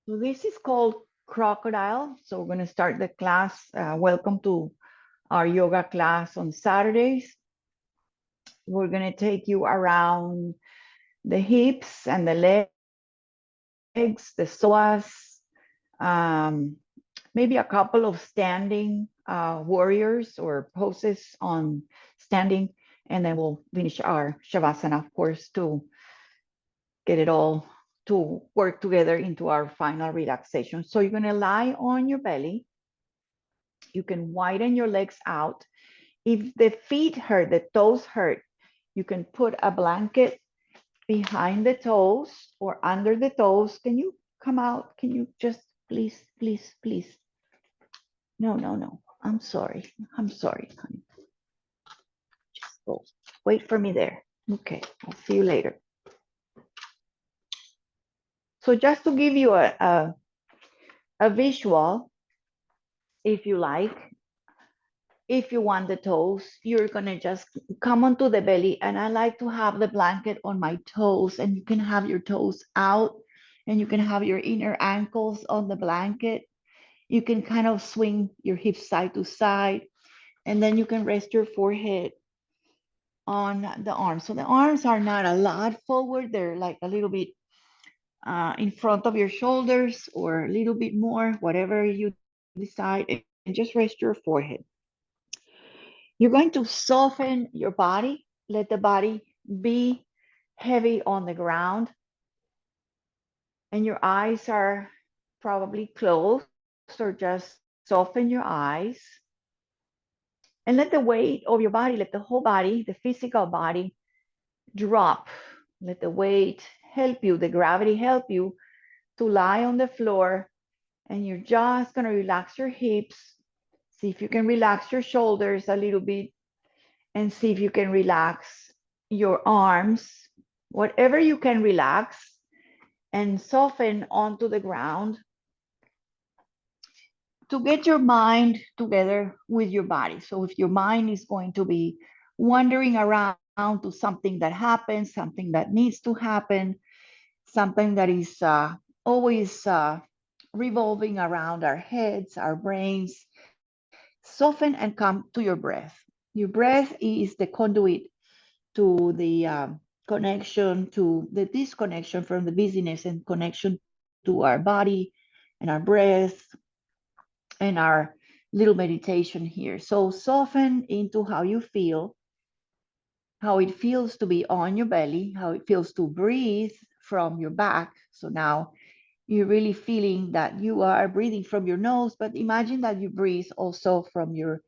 So this is called crocodile. So we're going to start the class. Welcome to our yoga class on Saturdays. We're going to take you around the hips and the legs, the psoas, um, maybe a couple of standing warriors or poses on standing, and then we'll finish our shavasana, of course, to get it all to work together into our final relaxation. So you're going to lie on your belly. You can widen your legs out. If the feet hurt, the toes hurt, you can put a blanket behind the toes or under the toes. Can you come out? Can you just please, please, please? No, no, no. I'm sorry. I'm sorry, honey. Just go. Wait for me there. Okay, I'll see you later. So just to give you a visual, if you like, if you want the toes, you're gonna just come onto the belly. And I like to have the blanket on my toes, and you can have your toes out and you can have your inner ankles on the blanket. You can kind of swing your hips side to side, and then you can rest your forehead on the arms. So the arms are not a lot forward, they're like a little bit in front of your shoulders or a little bit more, whatever you decide, and just rest your forehead. You're going to soften your body, let the body be heavy on the ground, and your eyes are probably closed, or just soften your eyes. And let the weight of your body, let the whole body, the physical body, drop. Let the weight help you, the gravity help you to lie on the floor. And you're just going to relax your hips. See if you can relax your shoulders a little bit, and see if you can relax your arms, whatever you can relax, and soften onto the ground to get your mind together with your body. So if your mind is going to be wandering around to something that happens, something that needs to happen, something that is always revolving around our heads, our brains, soften and come to your breath. Your breath is the conduit to the connection, to the disconnection from the busyness, and connection to our body and our breath and our little meditation here. So soften into how you feel, how it feels to be on your belly, how it feels to breathe from your back. So now you're really feeling that you are breathing from your nose, but imagine that you breathe also from your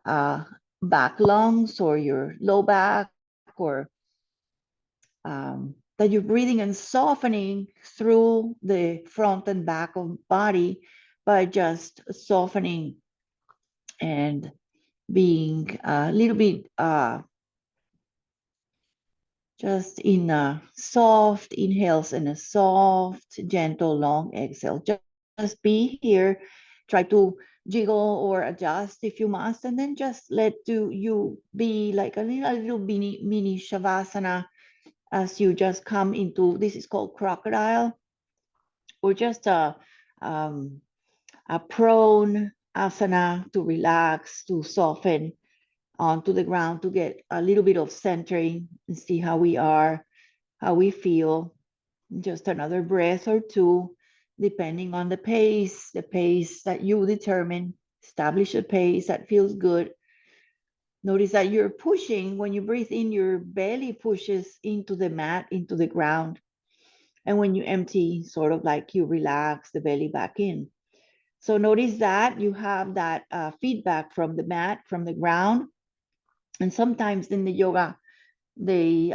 uh, back lungs or your low back, or that you're breathing and softening through the front and back of body by just softening and being a little bit just in a soft inhales and a soft, gentle, long exhale. Just be here. Try to jiggle or adjust if you must, and then just let you be like a little mini shavasana as you just come into, this is called crocodile, or just um, a prone asana to relax, to soften onto the ground, to get a little bit of centering and see how we are, how we feel. Just another breath or two, depending on the pace that you determine. Establish a pace that feels good. Notice that you're pushing, when you breathe in, your belly pushes into the mat, into the ground. And when you empty, sort of like you relax the belly back in. So notice that you have that feedback from the mat, from the ground. And sometimes in the yoga, they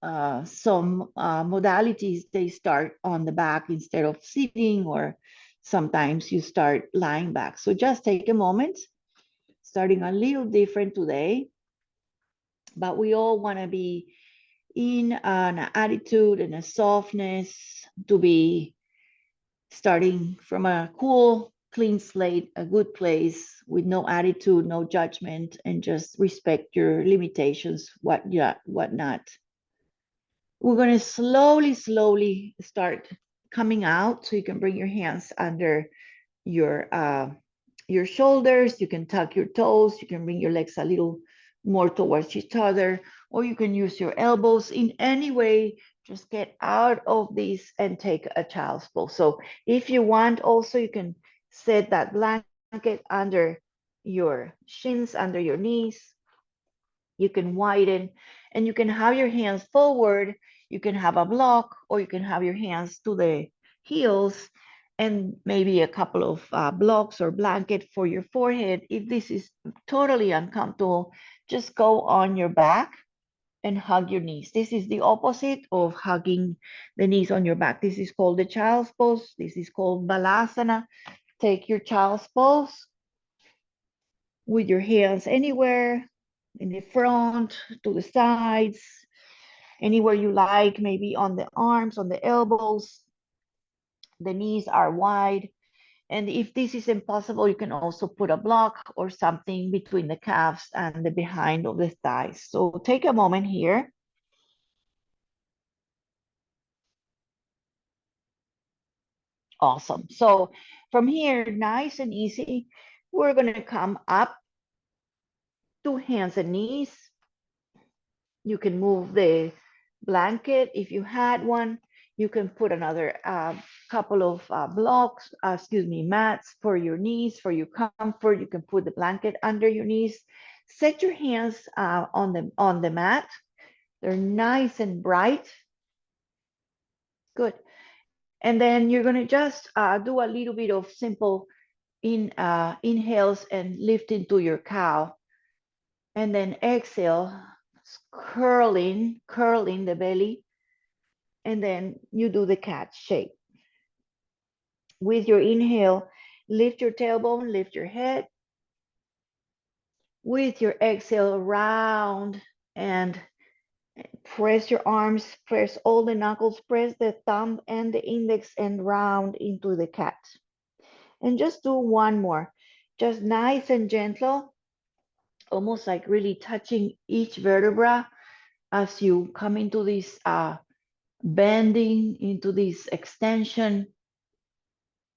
some modalities, they start on the back instead of sitting, or sometimes you start lying back. So just take a moment, starting a little different today, but we all want to be in an attitude and a softness to be starting from a cool, clean slate, a good place with no attitude, no judgment, and just respect your limitations, what not. We're going to slowly start coming out, so you can bring your hands under your shoulders. You can tuck your toes. You can bring your legs a little more towards each other, or you can use your elbows in any way. Just get out of this and take a child's pose. So if you want, also you can set that blanket under your shins, under your knees. You can widen, and you can have your hands forward. You can have a block, or you can have your hands to the heels, and maybe a couple of blocks or blanket for your forehead. If this is totally uncomfortable, just go on your back and hug your knees. This is the opposite of hugging the knees on your back. This is called the child's pose. This is called balasana. Take your child's pose with your hands anywhere, in the front, to the sides, anywhere you like, maybe on the arms, on the elbows. The knees are wide. And if this is impossible, you can also put a block or something between the calves and the behind of the thighs. So take a moment here. Awesome. So from here, nice and easy, we're going to come up to hands and knees. You can move the blanket if you had one. You can put another couple of blocks, excuse me, mats for your knees, for your comfort. You can put the blanket under your knees. Set your hands on the mat. They're nice and bright. Good. And then you're going to just do a little bit of simple inhales and lift into your cow. And then exhale, curling the belly. And then you do the cat shape. With your inhale, lift your tailbone, lift your head. With your exhale, round and press your arms, press all the knuckles, press the thumb and the index and round into the cat. And just do one more, just nice and gentle, almost like really touching each vertebra as you come into this bending, into this extension,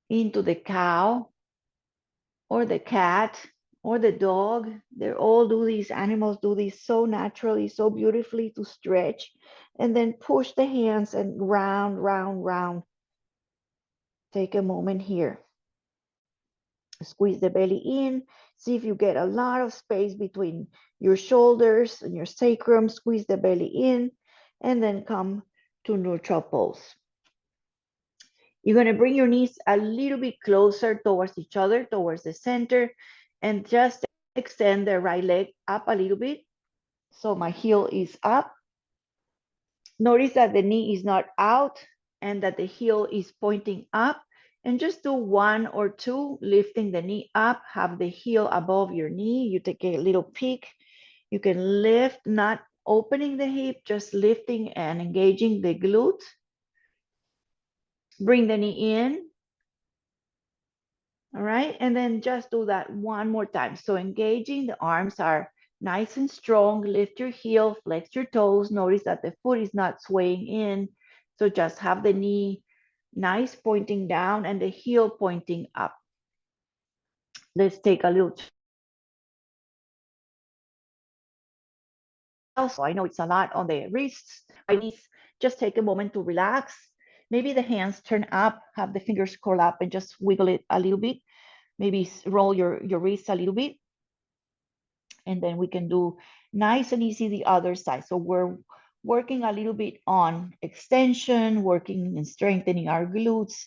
into the cow or the cat or the dog. They all do these, animals do this so naturally, so beautifully, to stretch, and then push the hands and round, round, round. Take a moment here. Squeeze the belly in. See if you get a lot of space between your shoulders and your sacrum. Squeeze the belly in, and then come to neutral pose. You're going to bring your knees a little bit closer towards each other, towards the center, and just extend the right leg up a little bit. So my heel is up. Notice that the knee is not out and that the heel is pointing up. And just do one or two, lifting the knee up, have the heel above your knee. You take a little peek. You can lift, not opening the hip, just lifting and engaging the glute. Bring the knee in. All right, and then just do that one more time. So engaging, the arms are nice and strong. Lift your heel, flex your toes. Notice that the foot is not swaying in. So just have the knee nice pointing down and the heel pointing up. Let's take a little. Also, I know it's a lot on the wrists, knees. Just take a moment to relax. Maybe the hands turn up, have the fingers curl up and just wiggle it a little bit. Maybe roll your wrists a little bit. And then we can do nice and easy the other side. So we're working a little bit on extension, working and strengthening our glutes,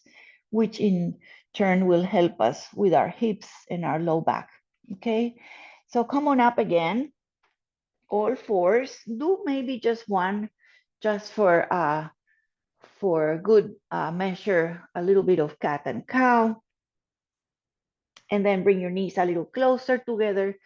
which in turn will help us with our hips and our low back. Okay, so come on up again, all fours. Do maybe just one, just for good measure, a little bit of cat and cow. And then bring your knees a little closer together.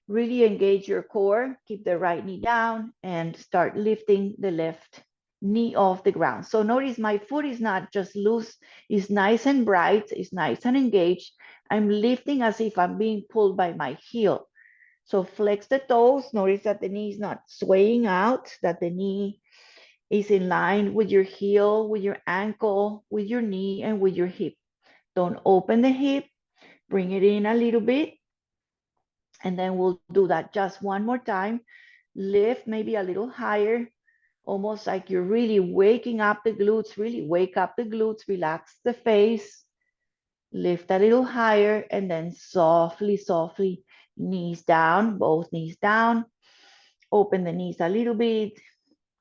Really engage your core, keep the right knee down and start lifting the left knee off the ground. So notice my foot is not just loose, it's nice and bright, it's nice and engaged. I'm lifting as if I'm being pulled by my heel. So flex the toes, notice that the knee is not swaying out, that the knee is in line with your heel, with your ankle, with your knee, and with your hip. Don't open the hip, bring it in a little bit, and then we'll do that just one more time. Lift maybe a little higher, almost like you're really waking up the glutes, really wake up the glutes, relax the face, lift a little higher, and then softly, softly, knees down, both knees down, open the knees a little bit,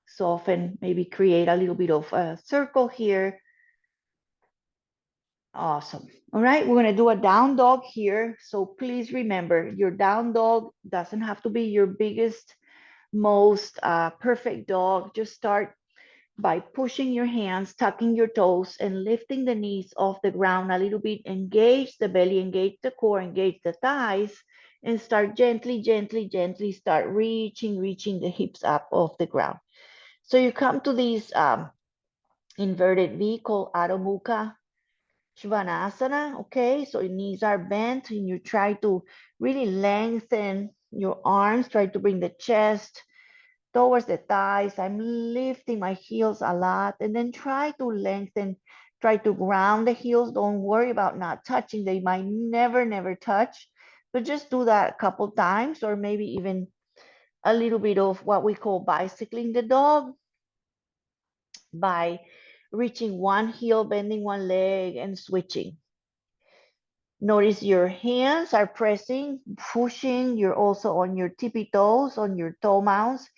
soften, maybe create a little bit of a circle here. Awesome. All right, we're gonna do a down dog here. So please remember, your down dog doesn't have to be your biggest, most perfect dog. Just start by pushing your hands, tucking your toes, and lifting the knees off the ground a little bit. Engage the belly, engage the core, engage the thighs, and start gently, gently, gently start reaching the hips up off the ground. So you come to this inverted V called Adho Mukha Svanasana, okay? So your knees are bent and you try to really lengthen your arms, try to bring the chest towards the thighs. I'm lifting my heels a lot and then try to lengthen, try to ground the heels. Don't worry about not touching. They might never, never touch, but just do that a couple times or maybe even a little bit of what we call bicycling the dog by reaching one heel, bending one leg and switching. Notice your hands are pressing, pushing. You're also on your tippy toes, on your toe mounts.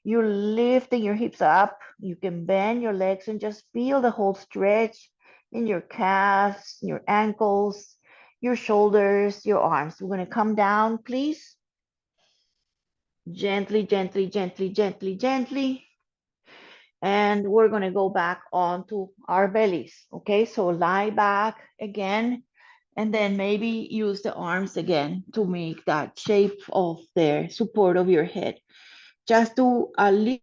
You're lifting your hips up. You can bend your legs and just feel the whole stretch in your calves, your ankles, your shoulders, your arms. We're going to come down, please. Gently, gently, gently, gently, gently. And we're going to go back onto our bellies. Okay, so lie back again. And then maybe use the arms again to make that shape of the support of your head. Just do a little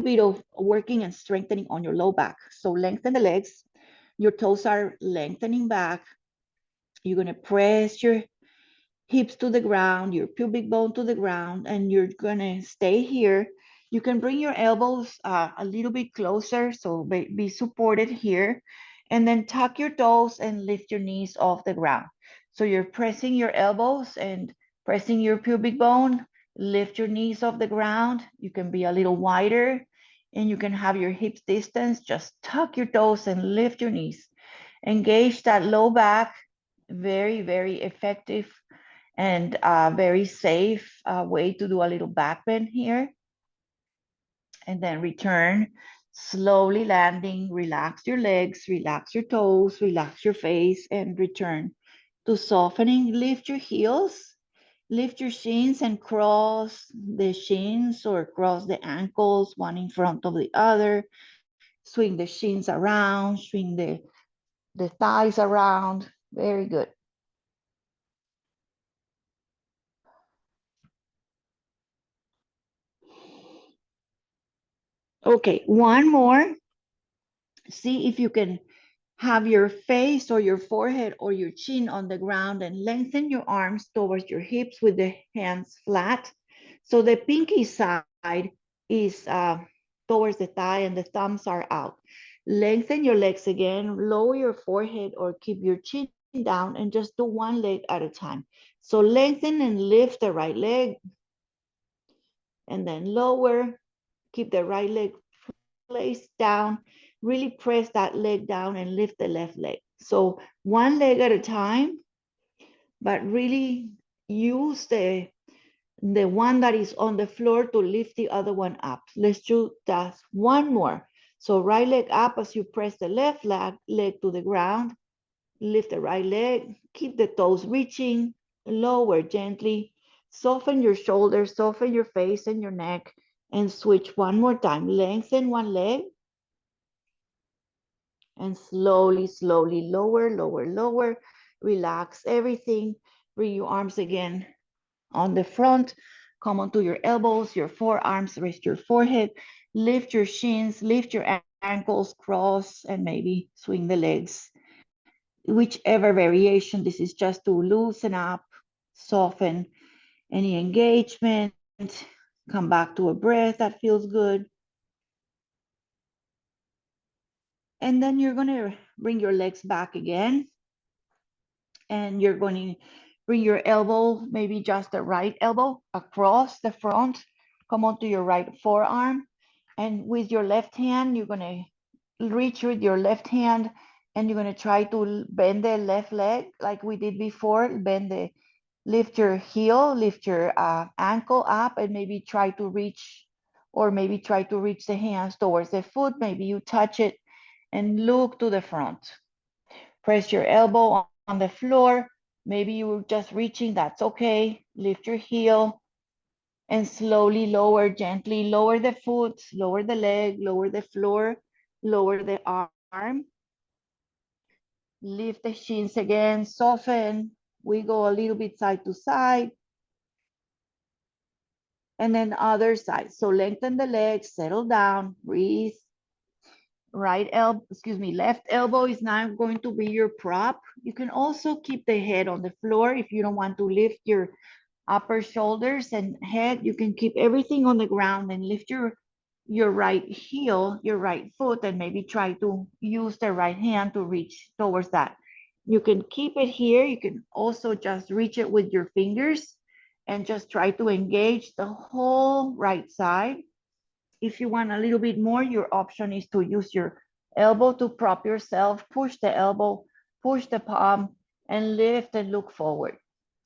bit of working and strengthening on your low back. So lengthen the legs. Your toes are lengthening back. You're going to press your hips to the ground, your pubic bone to the ground, and you're going to stay here. You can bring your elbows a little bit closer, so be supported here. And then tuck your toes and lift your knees off the ground. So you're pressing your elbows and pressing your pubic bone, lift your knees off the ground. You can be a little wider and you can have your hips distance. Just tuck your toes and lift your knees. Engage that low back. Very, very effective and very safe way to do a little back bend here. And then return, slowly landing, relax your legs, relax your toes, relax your face, and return to softening. Lift your heels, lift your shins and cross the shins or cross the ankles, one in front of the other. Swing the shins around, swing the thighs around. Very good. Okay, one more. See if you can have your face or your forehead or your chin on the ground and lengthen your arms towards your hips with the hands flat. So the pinky side is towards the thigh and the thumbs are out. Lengthen your legs again, lower your forehead or keep your chin down and just do one leg at a time. So lengthen and lift the right leg and then lower, keep the right leg placed down, really press that leg down and lift the left leg. So one leg at a time, but really use the one that is on the floor to lift the other one up. Let's do that one more. So right leg up as you press the left leg to the ground, lift the right leg, keep the toes reaching, lower gently, soften your shoulders, soften your face and your neck, and switch one more time. Lengthen one leg, and slowly, slowly lower, lower, lower. Relax everything. Bring your arms again on the front. Come onto your elbows, your forearms, rest your forehead. Lift your shins, lift your ankles, cross, and maybe swing the legs. Whichever variation, this is just to loosen up, soften any engagement. Come back to a breath that feels good. And then you're gonna bring your legs back again. And you're going to bring your elbow, maybe just the right elbow across the front. Come onto your right forearm. And with your left hand, you're gonna reach with your left hand and you're gonna try to bend the left leg like we did before. Lift your heel, lift your ankle up and maybe try to reach, or maybe try to reach the hands towards the foot. Maybe you touch it and look to the front. Press your elbow on the floor. Maybe you were just reaching, that's okay. Lift your heel and slowly lower, gently lower the foot, lower the leg, lower the floor, lower the arm. Lift the shins again, soften. We go a little bit side to side. And then other side. So lengthen the legs, settle down, breathe. Left elbow is now going to be your prop. You can also keep the head on the floor if you don't want to lift your upper shoulders and head. You can keep everything on the ground and lift your right heel, your right foot, and maybe try to use the right hand to reach towards that. You can keep it here. You can also just reach it with your fingers and just try to engage the whole right side. If you want a little bit more, your option is to use your elbow to prop yourself, push the elbow, push the palm, and lift and look forward.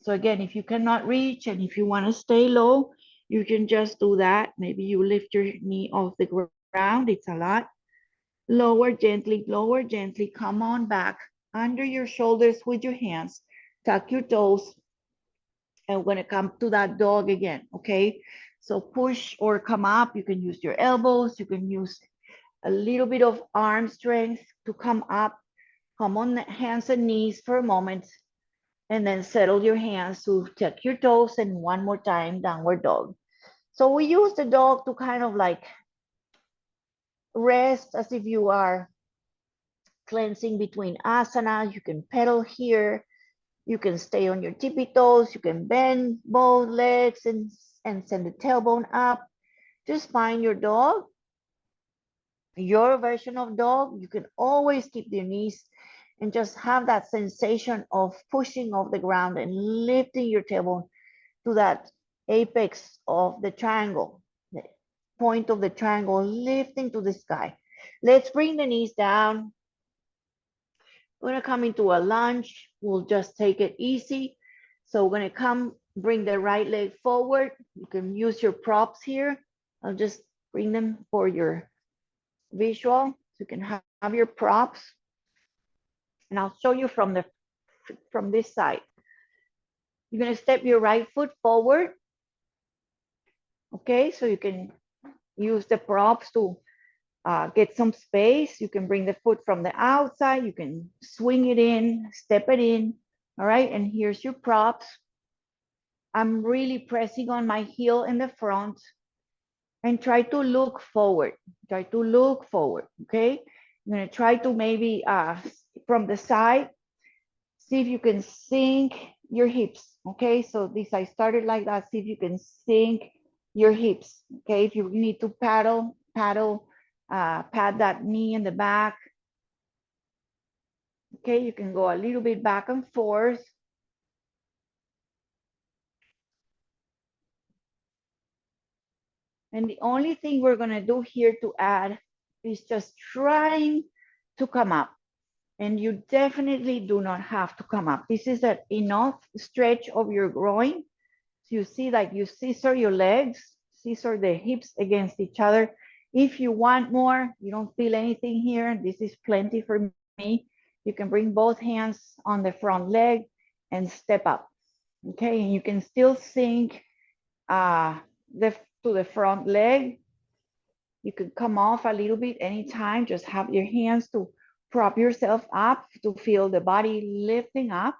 So again, if you cannot reach and if you want to stay low, you can just do that. Maybe you lift your knee off the ground. It's a lot. Lower gently. Come on back under your shoulders with your hands. Tuck your toes. And we're going to come to that dog again, okay? So push or come up. You can use your elbows. You can use a little bit of arm strength to come up. Come on hands and knees for a moment. And then settle your hands to tuck your toes. And one more time, downward dog. So we use the dog to kind of like rest as if you are cleansing between asanas. You can pedal here. You can stay on your tippy toes. You can bend both legs and send the tailbone up. Just find your dog, your version of dog. You can always keep your knees and just have that sensation of pushing off the ground and lifting your tailbone to that apex of the triangle, the point of the triangle, lifting to the sky. Let's bring the knees down. We're gonna come into a lunge. We'll just take it easy. So we're gonna come, bring the right leg forward. You can use your props here. I'll just bring them for your visual. So you can have your props. And I'll show you from this side. You're gonna step your right foot forward. Okay, so you can use the props to get some space. You can bring the foot from the outside. You can swing it in, step it in. All right, and here's your props. I'm really pressing on my heel in the front and try to look forward. Try to look forward, okay? I'm gonna try to maybe from the side, see if you can sink your hips, okay? So this, I started like that. See if you can sink your hips, okay? If you need to paddle, pat that knee in the back. Okay, you can go a little bit back and forth. And the only thing we're gonna do here to add is just trying to come up. And you definitely do not have to come up. This is an enough stretch of your groin. So you see, like you scissor your legs, scissor the hips against each other. If you want more, you don't feel anything here, this is plenty for me. You can bring both hands on the front leg and step up. Okay, and you can still sink to the front leg. You can come off a little bit anytime. Just have your hands to prop yourself up to feel the body lifting up.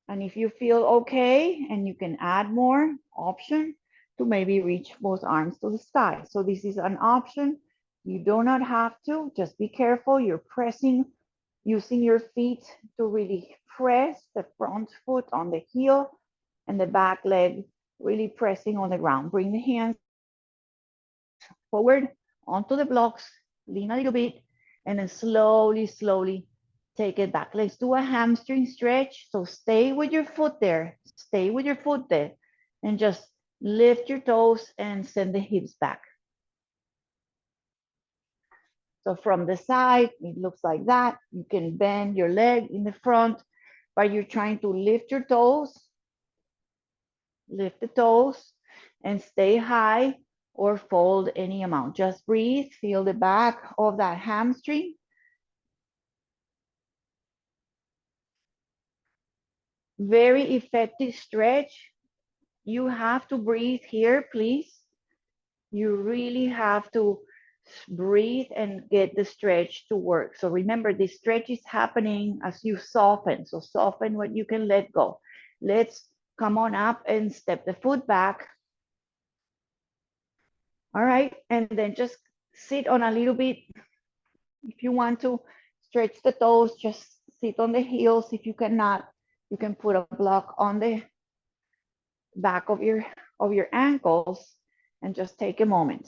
And if you feel okay and you can add more option to maybe reach both arms to the sky. So this is an option. You do not have to, just be careful. You're pressing, using your feet to really press the front foot on the heel and the back leg, really pressing on the ground. Bring the hands forward onto the blocks, lean a little bit, and then slowly, slowly take it back. Let's do a hamstring stretch. So stay with your foot there. Stay with your foot there. And just lift your toes and send the hips back. So from the side, it looks like that. You can bend your leg in the front, but you're trying to lift your toes, lift the toes, and stay high or fold any amount. Just breathe, feel the back of that hamstring. Very effective stretch. You have to breathe here, please. You really have to breathe and get the stretch to work. So remember, the stretch is happening as you soften. So soften what you can let go. Let's come on up and step the foot back. All right, and then just sit on a little bit. If you want to stretch the toes, just sit on the heels. If you cannot, you can put a block on the back of your ankles and just take a moment.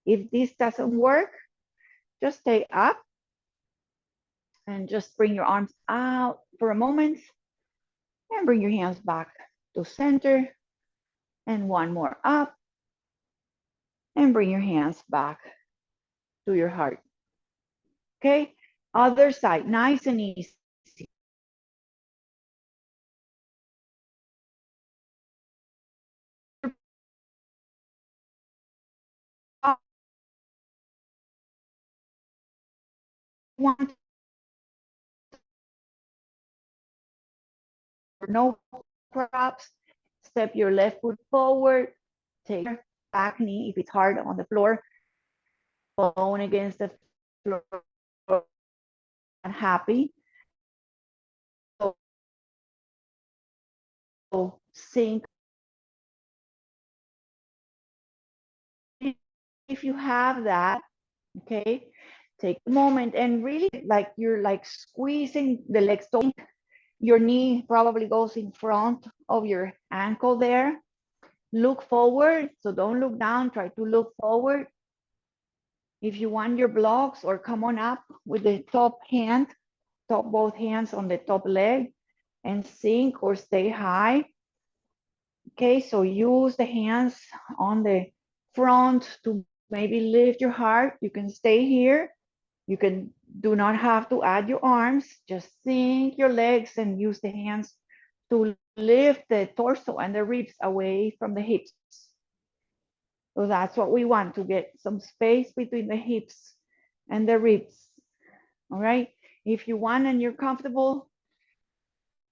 If this doesn't work, just stay up and just bring your arms out for a moment and bring your hands back to center, and one more up and bring your hands back to your heart. Okay, other side, nice and easy. Want no props, step your left foot forward, take your back knee if it's hard on the floor, bone against the floor, and happy. So sink. If you have that, okay, take a moment and really like you're like squeezing the legs. Your knee probably goes in front of your ankle there. Look forward, so don't look down, try to look forward. If you want your blocks, or come on up with the top hand, both hands on the top leg, and sink or stay high. Okay, so use the hands on the front to maybe lift your heart. You can stay here. You can do not have to add your arms, just sink your legs and use the hands to lift the torso and the ribs away from the hips. So that's what we want, to get some space between the hips and the ribs. All right. If you want and you're comfortable,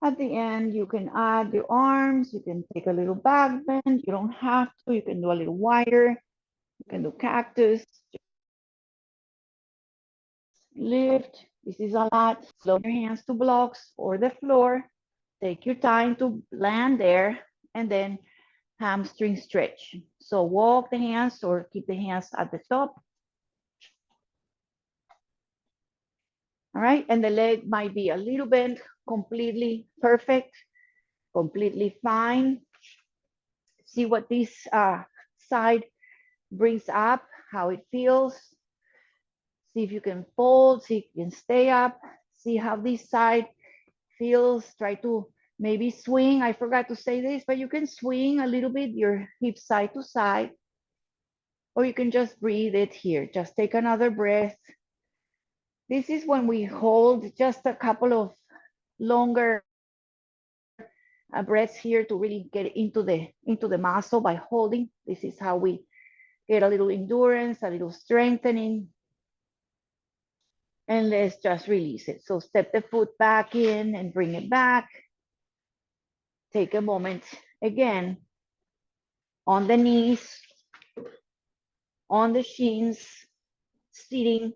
at the end, you can add your arms. You can take a little back bend. You don't have to. You can do a little wider. You can do cactus. Lift. This is a lot. Slow your hands to blocks or the floor. Take your time to land there, and then hamstring stretch. So walk the hands or keep the hands at the top. All right, and the leg might be a little bent, completely perfect, completely fine. See what this side brings up, how it feels. See if you can fold, see if you can stay up, see how this side feels. Try to maybe swing. I forgot to say this, but you can swing a little bit your hip side to side, or you can just breathe it here. Just take another breath. This is when we hold just a couple of longer breaths here to really get into the muscle by holding. This is how we get a little endurance, a little strengthening. And let's just release it. So step the foot back in and bring it back. Take a moment again on the knees, on the shins, sitting,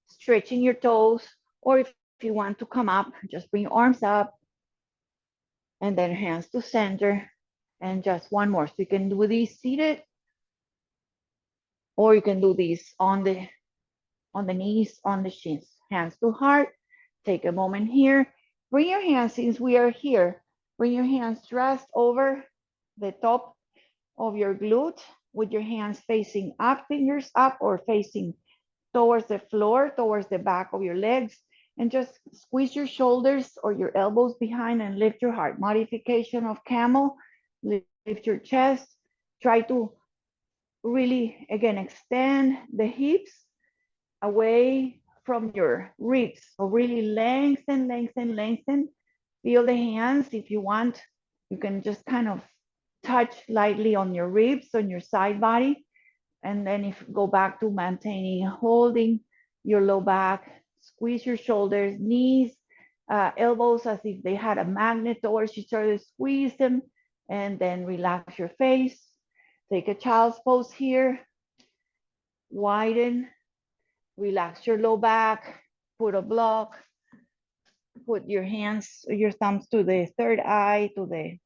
stretching your toes, or if you want to come up, just bring your arms up and then hands to center, and just one more. So you can do these seated, or you can do these on the knees, on the shins, hands to heart. Take a moment here. Bring your hands, since we are here, bring your hands just over the top of your glute with your hands facing up, fingers up, or facing towards the floor, towards the back of your legs, and just squeeze your shoulders or your elbows behind and lift your heart. Modification of camel, lift your chest. Try to really, again, extend the hips away from your ribs. So really lengthen, lengthen, lengthen. Feel the hands. If you want, you can just kind of touch lightly on your ribs, on your side body. And then if you go back to maintaining, holding your low back, squeeze your shoulders, knees, elbows as if they had a magnet towards each other, squeeze them, and then relax your face. Take a child's pose here. Widen, relax your low back, put a block, put your hands, your thumbs to the third eye, to the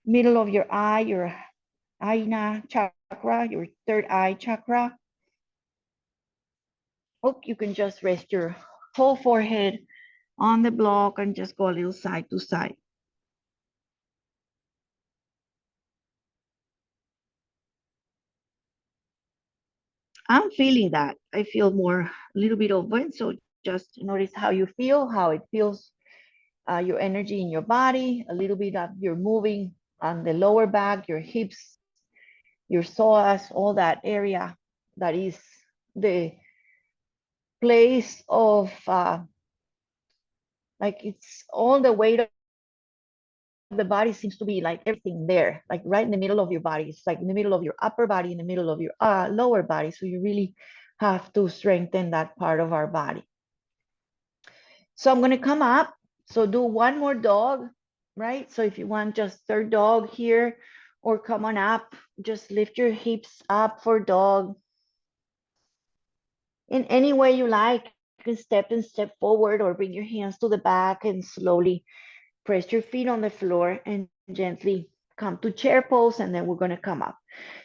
middle of your eye, your ajna chakra, your third eye chakra. Oh, you can just rest your whole forehead on the block and just go a little side to side. I'm feeling that. I feel more, a little bit open. So just notice how you feel, how it feels, your energy in your body, a little bit of you're moving on the lower back, your hips, your psoas, all that area that is the place of, like it's all the weight of the body seems to be like everything there, like right in the middle of your body. It's like in the middle of your upper body, in the middle of your lower body. So you really have to strengthen that part of our body. So I'm going to come up. So do one more dog, right? So if you want just third dog here, or come on up, just lift your hips up for dog. In any way you like, you can step and step forward or bring your hands to the back and slowly press your feet on the floor and gently come to chair pose, and then we're going to come up.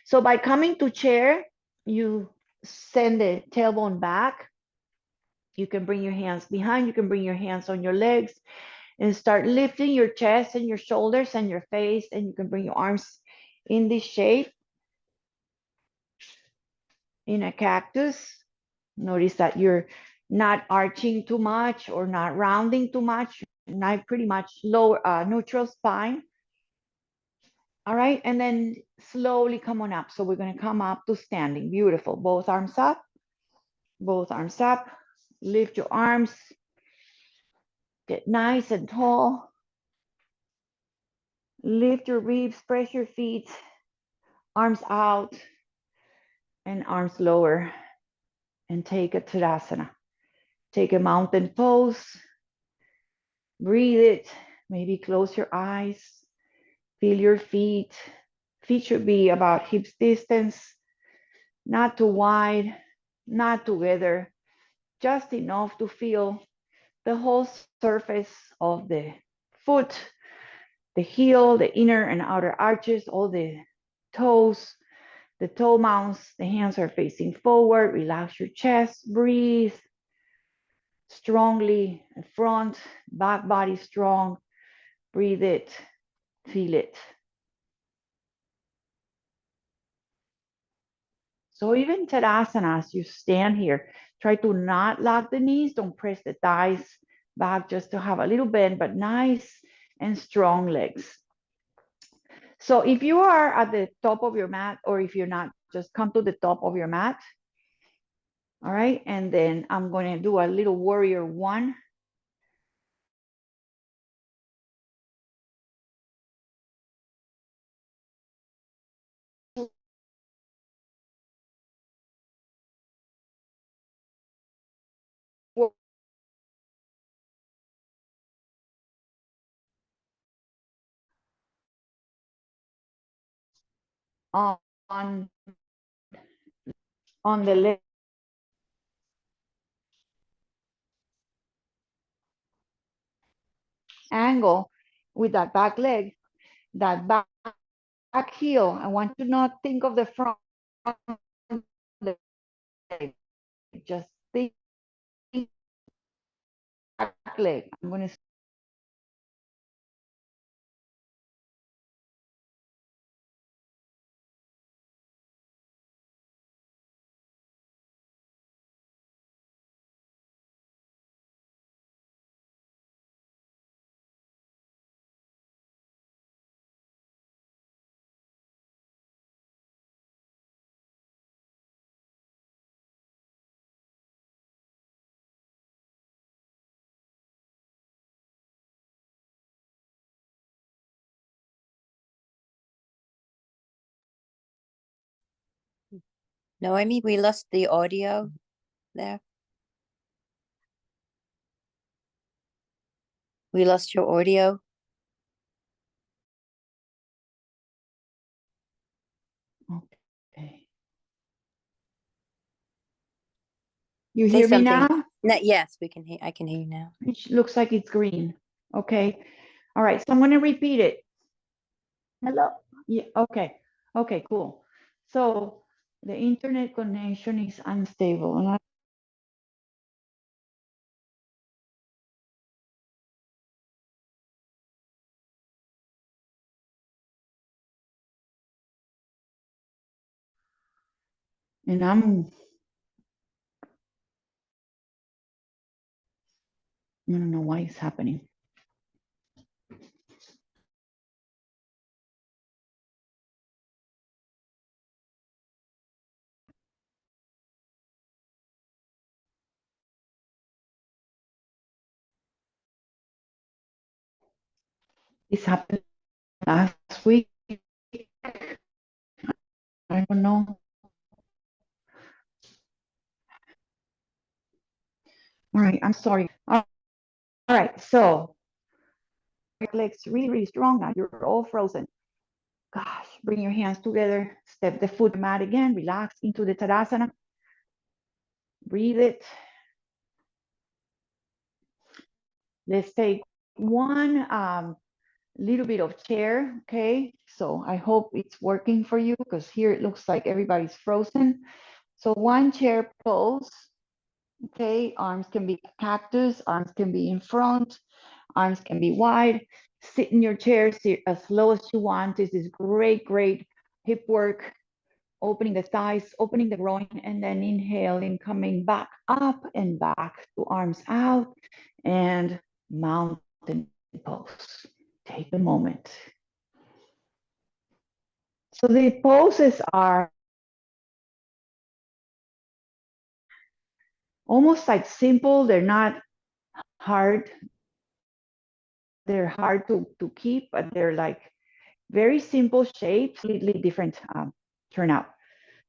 So by coming to chair, you send the tailbone back. You can bring your hands behind, you can bring your hands on your legs and start lifting your chest and your shoulders and your face, and you can bring your arms in this shape in a cactus. Notice that you're not arching too much or not rounding too much, not pretty much lower neutral spine. All right, and then slowly come on up. So we're going to come up to standing. Beautiful. Both arms up, both arms up. Lift your arms. Get nice and tall. Lift your ribs, press your feet, arms out and arms lower. And take a Tadasana. Take a mountain pose. Breathe it. Maybe close your eyes. Feel your feet. Feet should be about hips distance, not too wide, not together, just enough to feel the whole surface of the foot, the heel, the inner and outer arches, all the toes, the toe mounts, the hands are facing forward. Relax your chest, breathe strongly in front, back body strong. Breathe it, feel it. So even Tadasana, as you stand here, try to not lock the knees, don't press the thighs back, just to have a little bend, but nice and strong legs. So if you are at the top of your mat, or if you're not, just come to the top of your mat. All right, and then I'm going to do a little warrior one. On, on the left angle with that back leg, that back heel. I want to not think of the front leg, just think back leg. I'm going to Noemi, we lost the audio there. We lost your audio. Okay. You Say hear me something. now? No, yes, we can hear. I can hear you now. It looks like it's green. Okay. All right. So I'm going to repeat it. Hello. Yeah. Okay. Okay. Cool. So the internet connection is unstable. And I don't know why it's happening. This happened last week. I don't know. All right. I'm sorry. All right. So legs really, really strong. Now you're all frozen. Gosh, bring your hands together. Step the foot mat again. Relax into the Tadasana. Breathe it. Let's take one little bit of chair, okay? So I hope it's working for you because here it looks like everybody's frozen. So one chair pose, okay? Arms can be cactus, arms can be in front, arms can be wide. Sit in your chair, sit as low as you want. This is great, great hip work. Opening the thighs, opening the groin, and then inhaling, coming back up and back to arms out and mountain pose. Take a moment. So the poses are almost like simple. They're not hard. They're hard to keep, but they're like very simple shapes, completely different turnout.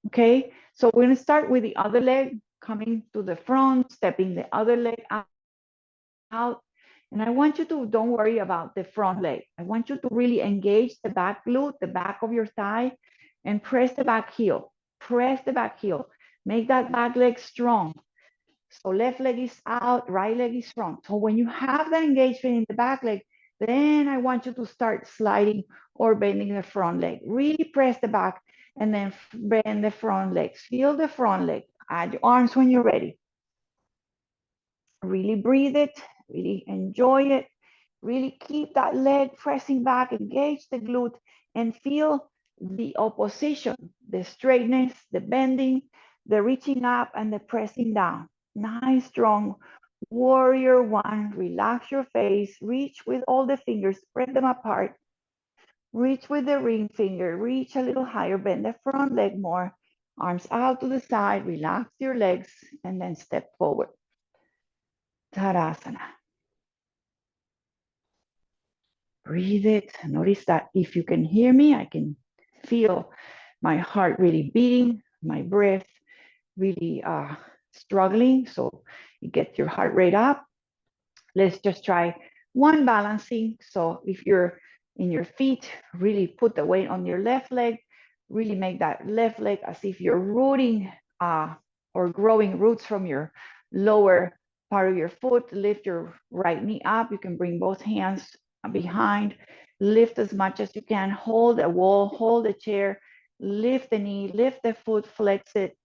Okay, so we're gonna start with the other leg coming to the front, stepping the other leg out. And I want you to, don't worry about the front leg. I want you to really engage the back glute, the back of your thigh, and press the back heel. Press the back heel. Make that back leg strong. So left leg is out, right leg is front. So when you have that engagement in the back leg, then I want you to start sliding or bending the front leg. Really press the back and then bend the front legs. Feel the front leg. Add your arms when you're ready. Really breathe it, really enjoy it. Really keep that leg pressing back, engage the glute, and feel the opposition, the straightness, the bending, the reaching up, and the pressing down. Nice, strong warrior one. Relax your face, reach with all the fingers, spread them apart. Reach with the ring finger, reach a little higher, bend the front leg more. Arms out to the side, relax your legs, and then step forward. Tadasana. Breathe it. Notice that if you can hear me, I can feel my heart really beating, my breath really struggling. So you get your heart rate up. Let's just try one balancing. So if you're in your feet, really put the weight on your left leg. Really make that left leg as if you're rooting or growing roots from your lower part of your foot. Lift your right knee up. You can bring both hands behind. Lift as much as you can. Hold the wall, hold the chair. Lift the knee, lift the foot, flex it.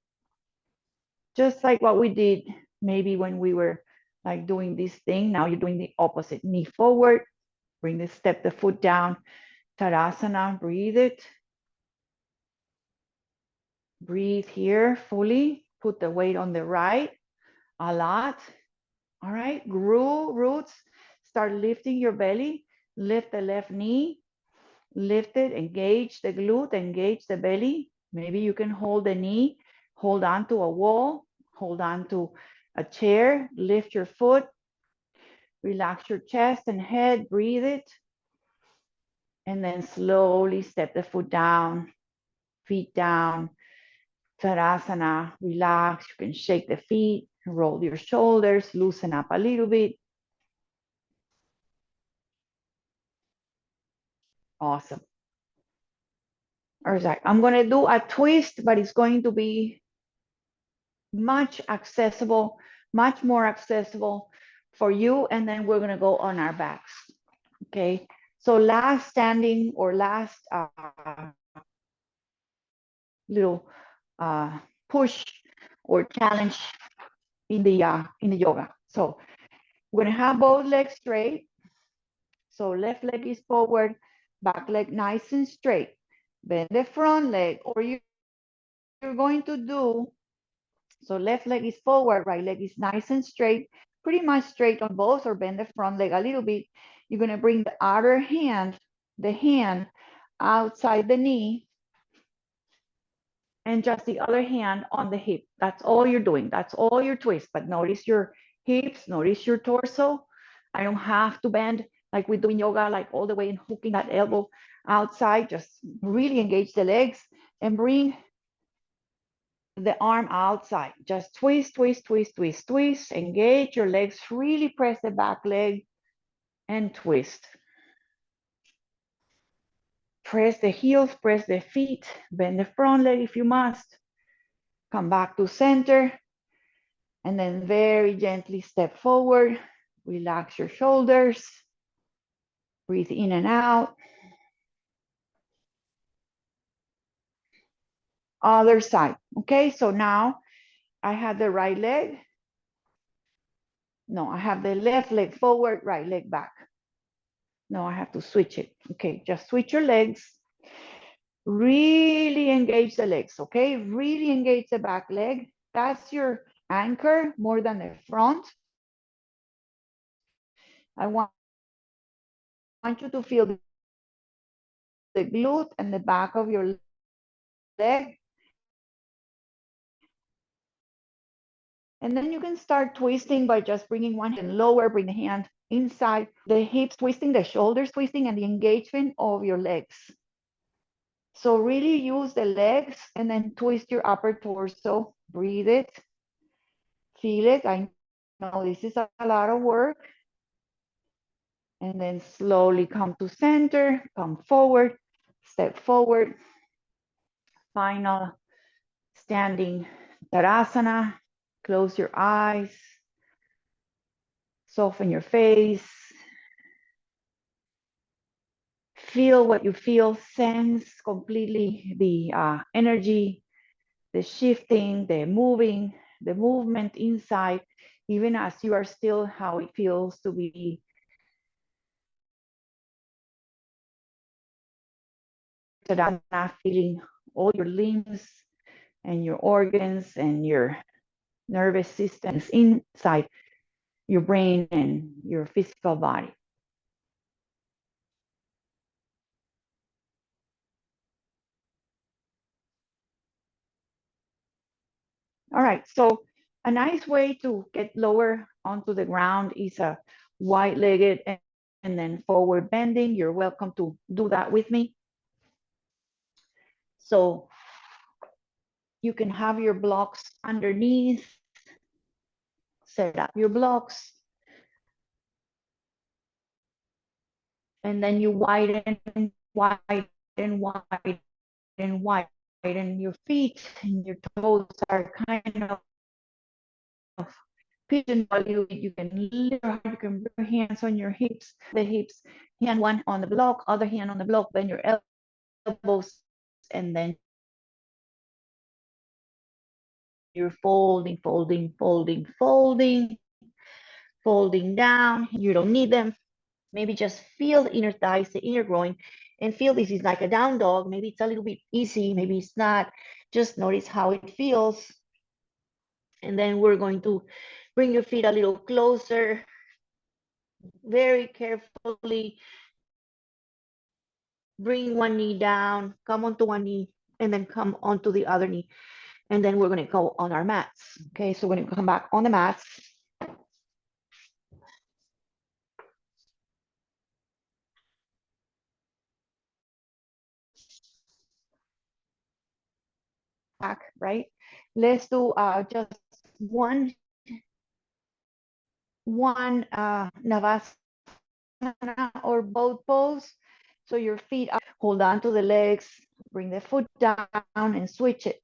Just like what we did maybe when we were like doing this thing. Now you're doing the opposite. Knee forward, bring the step the foot down. Tadasana, breathe it. Breathe here fully. Put the weight on the right a lot. All right, grow roots. Start lifting your belly. Lift the left knee. Lift it, engage the glute, engage the belly. Maybe you can hold the knee, hold on to a wall, hold on to a chair, lift your foot, relax your chest and head, breathe it, and then slowly step the foot down, feet down, Tadasana, relax. You can shake the feet, roll your shoulders, loosen up a little bit. Awesome. All right, I'm going to do a twist, but it's going to be much accessible, much more accessible for you. And then we're going to go on our backs. Okay. So last standing or last little push or challenge in the yoga. So we're going to have both legs straight. So left leg is forward, back leg nice and straight. Bend the front leg, or you're going to do, so left leg is forward, right leg is nice and straight, pretty much straight on both, or bend the front leg a little bit. You're going to bring the outer hand, the hand outside the knee, and just the other hand on the hip. That's all you're doing. That's all your twist. But notice your hips, notice your torso. I don't have to bend like we do in yoga, like all the way and hooking that elbow outside. Just really engage the legs and bring the arm outside. Just twist, twist, twist, twist, twist. Engage your legs. Really press the back leg and twist. Press the heels, press the feet, bend the front leg if you must. Come back to center. And then very gently step forward. Relax your shoulders. Breathe in and out. Other side. Okay, so now I have the right leg. No, I have the left leg forward, right leg back. No, I have to switch it. Okay, just switch your legs. Really engage the legs, okay? Really engage the back leg. That's your anchor more than the front. I want you to feel the glute and the back of your leg. And then you can start twisting by just bringing one hand lower, bring the hand inside, the hips twisting, the shoulders twisting, and the engagement of your legs. So really use the legs and then twist your upper torso. Breathe it. Feel it. I know this is a lot of work. And then slowly come to center, come forward, step forward. Final standing Tadasana. Close your eyes. Soften your face. Feel what you feel, sense completely the energy, the shifting, the moving, the movement inside, even as you are still, how it feels to be feeling all your limbs and your organs and your nervous systems inside your brain and your physical body. All right, so a nice way to get lower onto the ground is a wide-legged and then forward bending. You're welcome to do that with me. So you can have your blocks underneath, set up your blocks, and then you widen, widen, widen, widen your feet, and your toes are kind of pigeon you can lift your heart, you can put your hands on your hips, the hips, hand one on the block, other hand on the block, bend your elbows, and then you're folding, folding, folding, folding, folding down. You don't need them. Maybe just feel the inner thighs, the inner groin, and feel this is like a down dog. Maybe it's a little bit easy, maybe it's not. Just notice how it feels. And then we're going to bring your feet a little closer, very carefully. Bring one knee down, come onto one knee, and then come onto the other knee. And then we're going to go on our mats. Okay, so we're going to come back on the mats. right? Let's do just one navasana or boat pose. So your feet are, hold on to the legs, bring the foot down and switch it.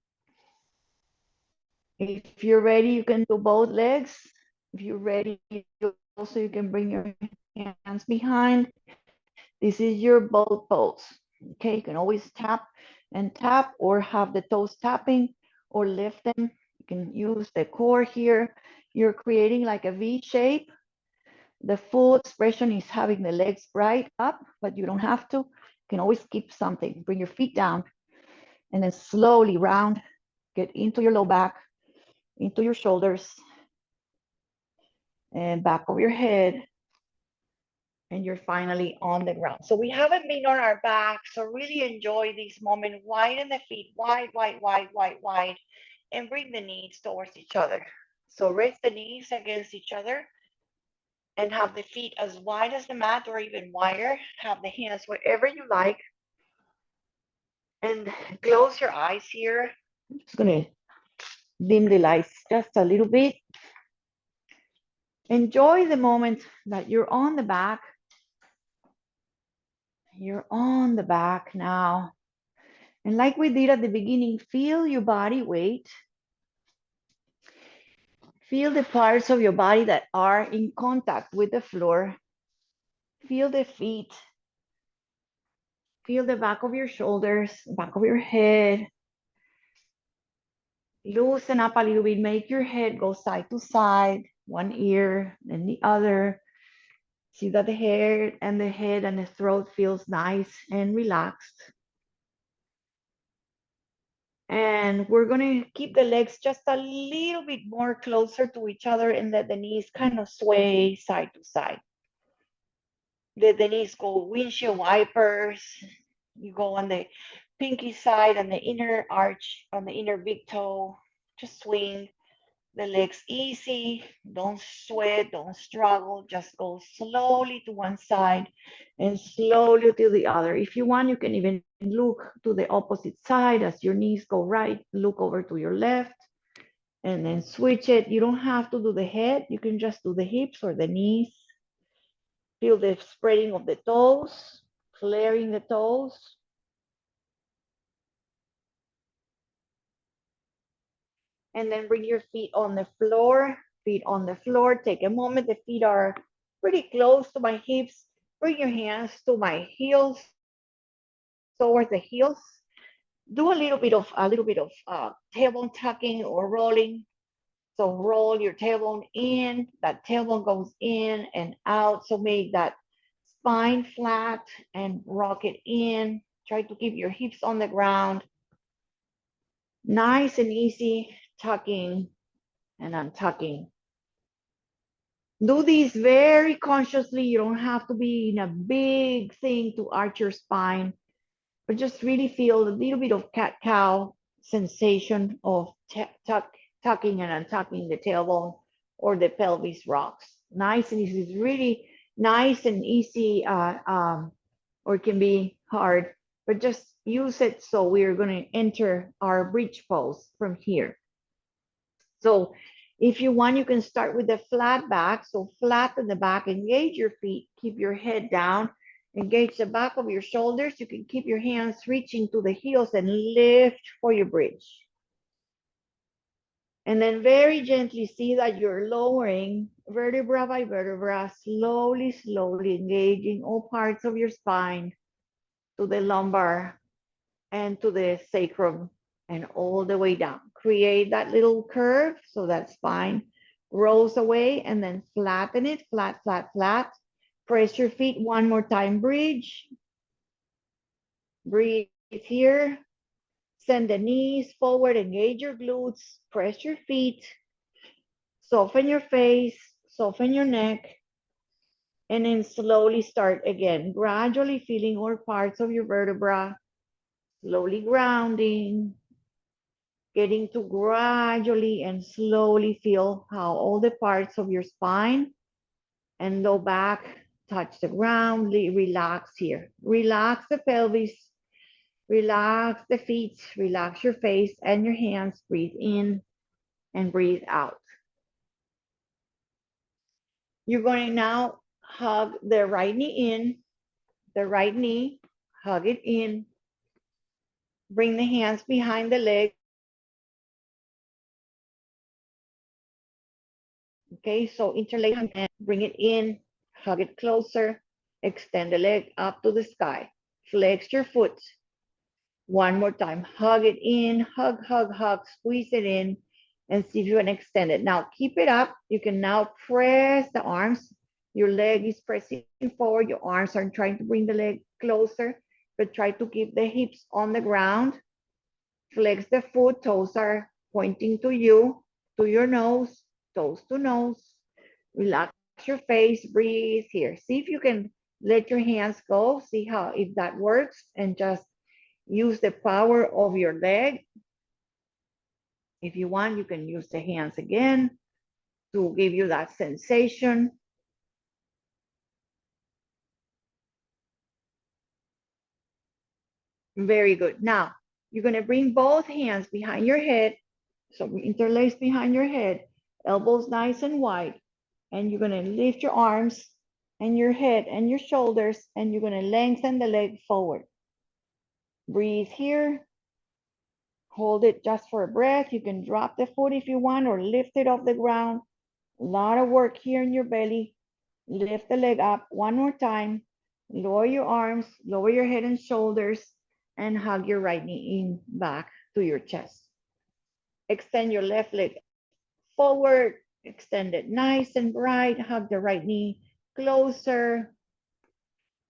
If you're ready, you can do both legs. If you're ready, also you can bring your hands behind. This is your boat pose. Okay, you can always tap and tap or have the toes tapping or lift them. You can use the core here. You're creating like a V shape. The full expression is having the legs right up, but you don't have to. You can always keep something. Bring your feet down and then slowly round, get into your low back, into your shoulders and back of your head. And you're finally on the ground. So we haven't been on our back. So really enjoy this moment. Widen the feet, wide, wide, wide, wide, wide, and bring the knees towards each other. So rest the knees against each other and have the feet as wide as the mat or even wider. Have the hands wherever you like. And close your eyes here. I'm just going to dim the lights just a little bit. Enjoy the moment that you're on the back. You're on the back now. And like we did at the beginning, feel your body weight. Feel the parts of your body that are in contact with the floor. Feel the feet. Feel the back of your shoulders, back of your head. Loosen up a little bit. Make your head go side to side, one ear, then the other. See that the hair and the head and the throat feels nice and relaxed. And we're going to keep the legs just a little bit more closer to each other and let the knees kind of sway side to side. Let the knees go windshield wipers. You go on the pinky side, on the inner arch, on the inner big toe. Just swing the legs easy. Don't sweat, don't struggle. Just go slowly to one side and slowly to the other. If you want, you can even look to the opposite side as your knees go right. Look over to your left and then switch it. You don't have to do the head. You can just do the hips or the knees. Feel the spreading of the toes, flaring the toes. And then bring your feet on the floor, feet on the floor. Take a moment. The feet are pretty close to my hips. Bring your hands to my heels, towards the heels. Do a little bit of tailbone tucking or rolling. So roll your tailbone in. That tailbone goes in and out. So make that spine flat and rock it in. Try to keep your hips on the ground. Nice and easy, tucking and untucking. Do these very consciously. You don't have to be in a big thing to arch your spine, but just really feel a little bit of cat-cow sensation of tucking and untucking the tailbone or the pelvis rocks. Nice and easy. It's really nice and easy, or it can be hard, but just use it. So we're going to enter our bridge pose from here. So if you want, you can start with the flat back. So flat in the back, engage your feet, keep your head down, engage the back of your shoulders. You can keep your hands reaching to the heels and lift for your bridge. And then very gently see that you're lowering vertebra by vertebra, slowly, slowly engaging all parts of your spine to the lumbar and to the sacrum and all the way down. Create that little curve so that spine rolls away and then flatten it, flat, flat, flat. Press your feet one more time, bridge. Breathe here. Send the knees forward, engage your glutes, press your feet, soften your face, soften your neck, and then slowly start again, gradually feeling all parts of your vertebra, slowly grounding, getting to gradually and slowly feel how all the parts of your spine and low back touch the ground. Relax here. Relax the pelvis. Relax the feet, relax your face and your hands. Breathe in and breathe out. You're going to now hug the right knee in, the right knee, hug it in. Bring the hands behind the legs. Okay, so interlace and bring it in, hug it closer, extend the leg up to the sky. Flex your foot. One more time, hug it in, hug, hug, hug, squeeze it in, and see if you can extend it. Now keep it up. You can now press the arms. Your leg is pressing forward. Your arms are trying to bring the leg closer, but try to keep the hips on the ground. Flex the foot, toes are pointing to you, to your nose, toes to nose. Relax your face, breathe here. See if you can let your hands go. See how, if that works, and just use the power of your leg. If you want, you can use the hands again to give you that sensation. Very good. Now, you're going to bring both hands behind your head. So interlace behind your head, elbows nice and wide. And you're going to lift your arms and your head and your shoulders, and you're going to lengthen the leg forward. Breathe here. Hold it just for a breath. You can drop the foot if you want or lift it off the ground. A lot of work here in your belly. Lift the leg up one more time. Lower your arms, lower your head and shoulders, and hug your right knee in back to your chest. Extend your left leg forward, extend it nice and bright, hug the right knee closer.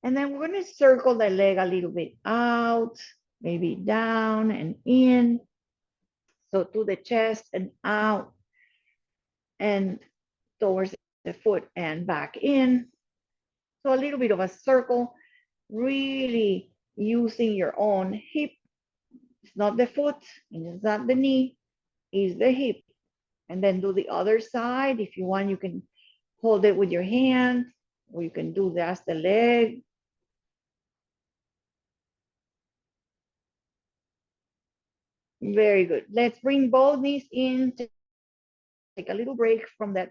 And then we're going to circle the leg a little bit out, maybe down and in. So to the chest and out and towards the foot and back in. So a little bit of a circle, really using your own hip. It's not the foot, and it's not the knee, it's the hip. And then do the other side. If you want, you can hold it with your hand, or you can do just the leg. Very good. Let's bring both knees in. Take a little break from that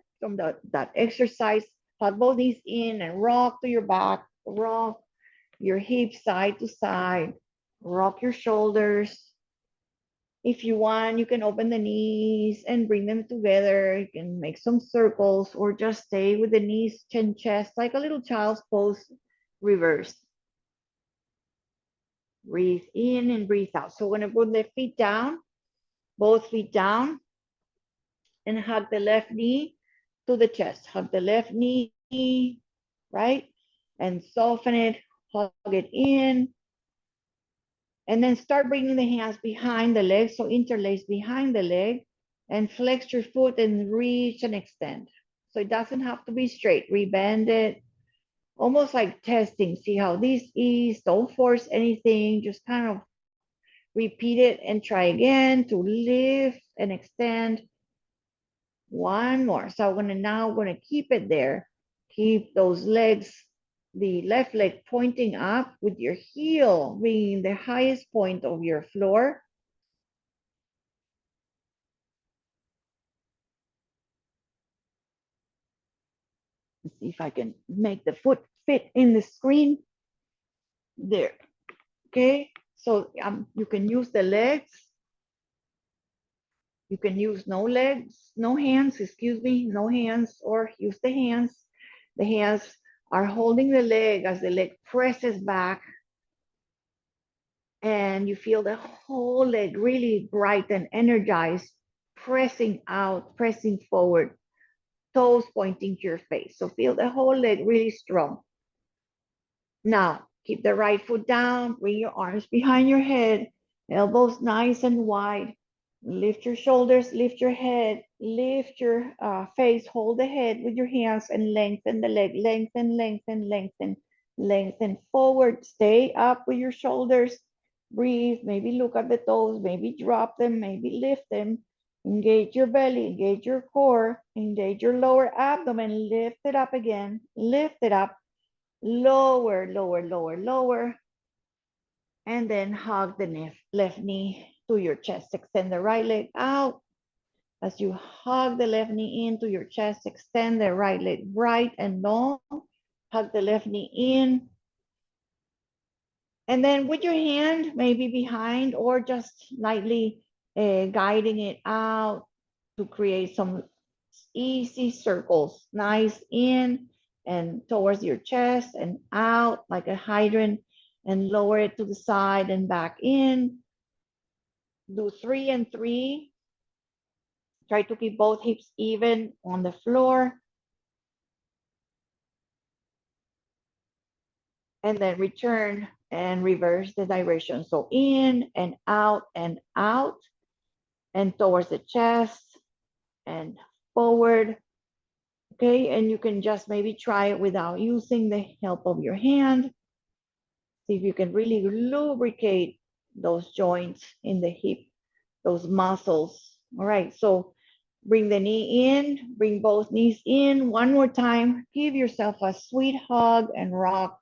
exercise. Hug both knees in and rock to your back. Rock your hips side to side. Rock your shoulders. If you want, you can open the knees and bring them together. You can make some circles or just stay with the knees, chin, chest, like a little child's pose, reverse. Breathe in and breathe out. So we're gonna put the feet down, both feet down, and hug the left knee to the chest. Hug the left knee, right? And soften it, hug it in. And then start bringing the hands behind the leg. So interlace behind the leg and flex your foot and reach and extend. So it doesn't have to be straight. Rebend it, almost like testing. See how this is. Don't force anything. Just kind of repeat it and try again to lift and extend. One more. So I'm gonna keep it there. Keep those legs, the left leg pointing up with your heel being the highest point of your floor. Let's see if I can make the foot fit in the screen. There. Okay. So you can use the legs. You can use no legs, no hands, excuse me, no hands, or use the hands. The hands are holding the leg as the leg presses back, and you feel the whole leg really bright and energized, pressing out, pressing forward, toes pointing to your face. So feel the whole leg really strong. Now, keep the right foot down, bring your arms behind your head, elbows nice and wide. Lift your shoulders, lift your head, lift your face, hold the head with your hands and lengthen the leg, lengthen, lengthen, lengthen, lengthen forward. Stay up with your shoulders. Breathe, maybe look at the toes, maybe drop them, maybe lift them. Engage your belly, engage your core, engage your lower abdomen, lift it up again, lift it up. Lower, lower, lower, lower. And then hug the left knee to your chest. Extend the right leg out. As you hug the left knee into your chest, extend the right leg bright and long. Hug the left knee in. And then with your hand maybe behind or just lightly guiding it out to create some easy circles. Nice in and towards your chest and out like a hydrant, and lower it to the side and back in. Do 3 and 3. Try to keep both hips even on the floor. And then return and reverse the direction. So in and out and towards the chest and forward. Okay, and you can just maybe try it without using the help of your hand. See if you can really lubricate those joints in the hip, those muscles. All right, so bring the knee in, bring both knees in. One more time, give yourself a sweet hug and rock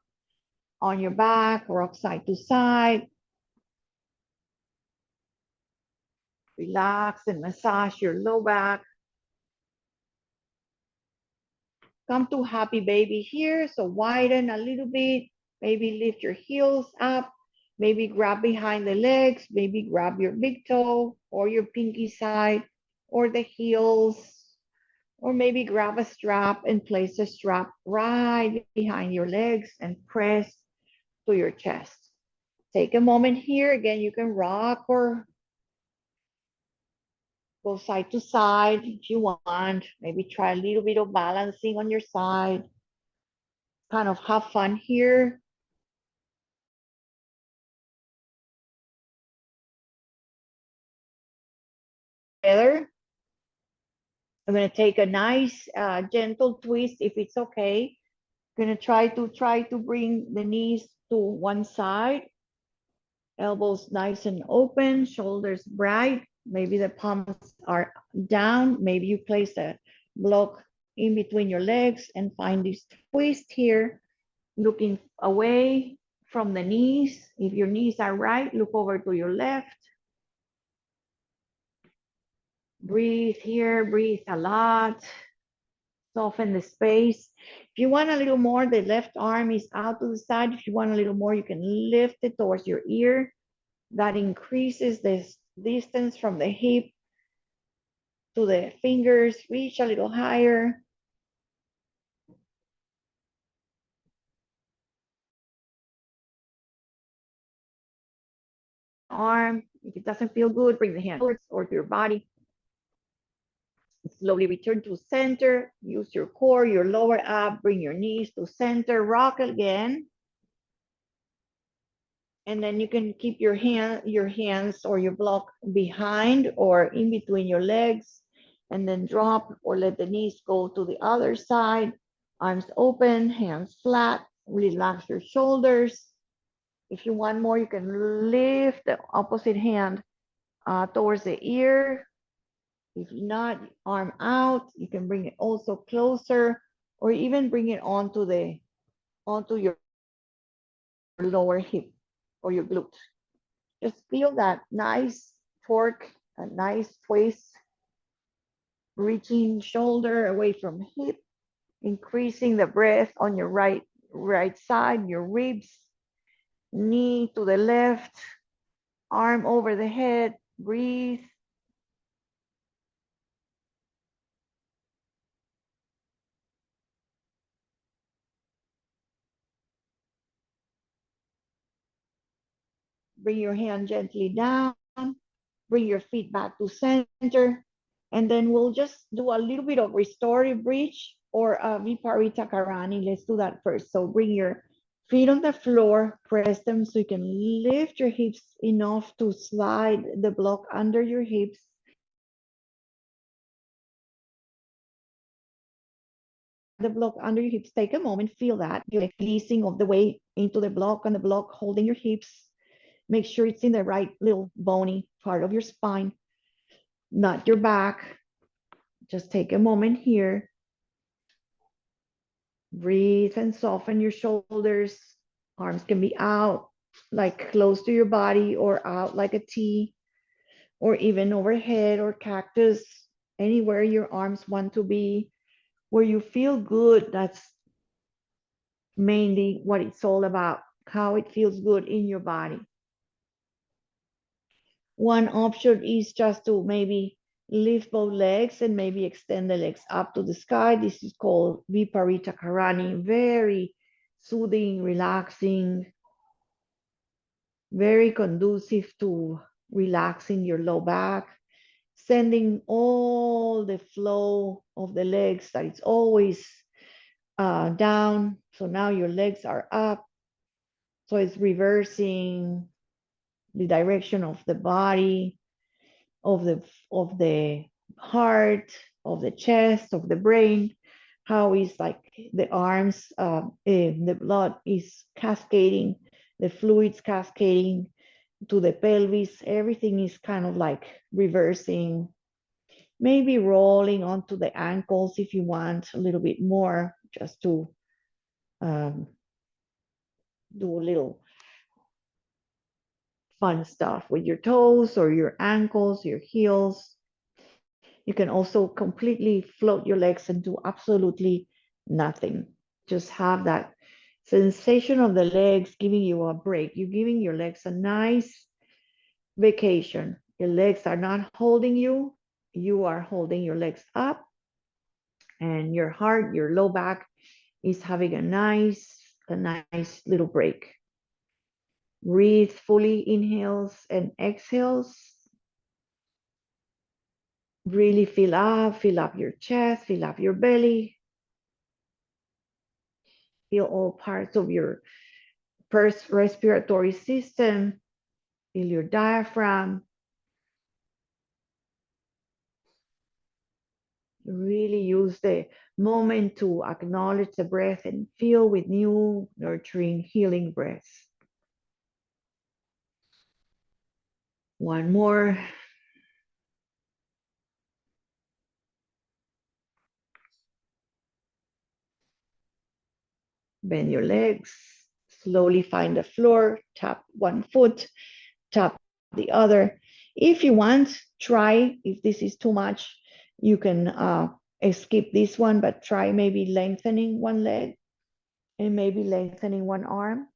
on your back, rock side to side. Relax and massage your low back. Come to happy baby here. So widen a little bit, maybe lift your heels up, maybe grab behind the legs, maybe grab your big toe or your pinky side or the heels, or maybe grab a strap and place the strap right behind your legs and press to your chest. Take a moment here. Again, you can rock or go side to side if you want. Maybe try a little bit of balancing on your side. Kind of have fun here. Together. I'm going to take a nice gentle twist if it's okay. I'm going to try to bring the knees to one side. Elbows nice and open, shoulders bright. Maybe the palms are down. Maybe you place a block in between your legs and find this twist here, looking away from the knees. If your knees are right, look over to your left. Breathe here, breathe a lot. Soften the space. If you want a little more, the left arm is out to the side. If you want a little more, you can lift it towards your ear. That increases the distance from the hip to the fingers. Reach a little higher. Arm, if it doesn't feel good, bring the hand towards or to your body. Slowly return to center. Use your core, your lower ab. Bring your knees to center. Rock again. And then you can keep your hands or your block behind or in between your legs, and then drop or let the knees go to the other side. Arms open, hands flat. Relax your shoulders. If you want more, you can lift the opposite hand towards the ear. If not, arm out. You can bring it also closer, or even bring it onto your lower hip or your glute. Just feel that nice torque, a nice twist, reaching shoulder away from hip, increasing the breath on your right side, your ribs, knee to the left, arm over the head, breathe. Bring your hand gently down, bring your feet back to center, and then we'll just do a little bit of restorative bridge or a Viparita Karani. Let's do that first. So bring your feet on the floor, press them so you can lift your hips enough to slide the block under your hips. The block under your hips, take a moment, feel that, you're releasing of the weight into the block and the block holding your hips. Make sure it's in the right little bony part of your spine, not your back. Just take a moment here. Breathe and soften your shoulders. Arms can be out. like close to your body or out like a T, or even overhead or cactus, anywhere your arms want to be, where you feel good. That's mainly what it's all about, how it feels good in your body. One option is just to maybe lift both legs and maybe extend the legs up to the sky. This is called Viparita Karani. Very soothing, relaxing, very conducive to relaxing your low back, sending all the flow of the legs that it's always down. So now your legs are up. So it's reversing the direction of the body, of the heart, of the chest, of the brain. How is like the arms, the blood is cascading, the fluids cascading to the pelvis. Everything is kind of like reversing, maybe rolling onto the ankles if you want a little bit more, just to um, do a little fun stuff with your toes or your ankles, your heels. You can also completely float your legs and do absolutely nothing. Just have that sensation of the legs giving you a break. You're giving your legs a nice vacation. Your legs are not holding you. You are holding your legs up, and your heart, your low back is having a nice little break. Breathe fully, inhales and exhales. Really fill up your chest, fill up your belly, feel all parts of your first respiratory system, feel your diaphragm. Really use the moment to acknowledge the breath and feel with new, nurturing, healing breaths. One more. Bend your legs, slowly find the floor, tap one foot, tap the other. If you want, try, if this is too much, you can skip this one, but try maybe lengthening one leg and maybe lengthening one arm.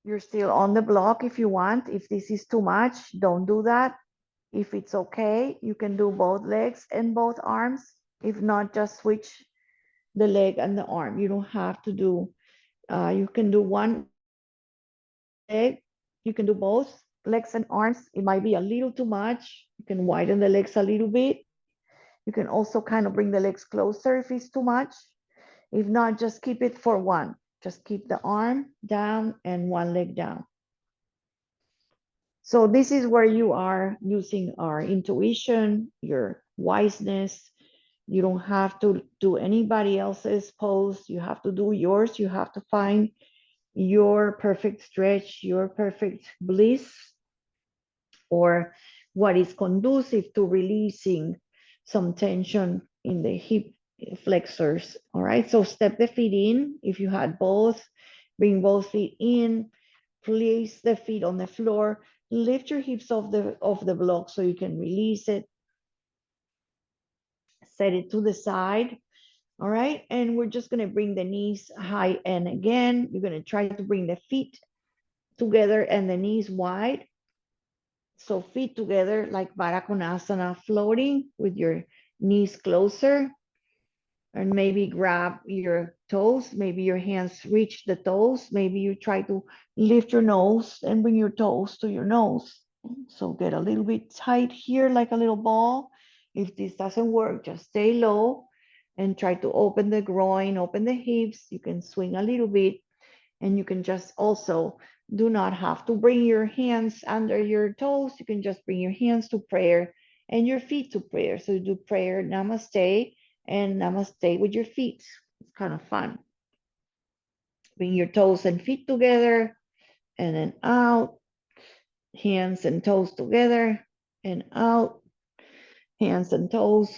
You're still on the block if you want. If this is too much, don't do that. If it's okay, you can do both legs and both arms. If not, just switch the leg and the arm. You don't have to do, you can do one leg, you can do both legs and arms. It might be a little too much. You can widen the legs a little bit. You can also kind of bring the legs closer if it's too much. If not, just keep it for one. Just keep the arm down and one leg down. So this is where you are using our intuition, your wiseness. You don't have to do anybody else's pose. You have to do yours. You have to find your perfect stretch, your perfect bliss, or what is conducive to releasing some tension in the hip flexors. All right, so step the feet in. If you had both, bring both feet in, place the feet on the floor, lift your hips off the block so you can release it, set it to the side. All right, and we're just gonna bring the knees high, and again, you're gonna try to bring the feet together and the knees wide. So feet together like Barakonasana, floating with your knees closer, and maybe grab your toes. Maybe your hands reach the toes. Maybe you try to lift your nose and bring your toes to your nose. So get a little bit tight here like a little ball. If this doesn't work, just stay low and try to open the groin, open the hips. You can swing a little bit, and you can just also do not have to bring your hands under your toes. You can just bring your hands to prayer and your feet to prayer. So you do prayer, namaste, and namaste with your feet. It's kind of fun. Bring your toes and feet together and then out, hands and toes together and out, hands and toes.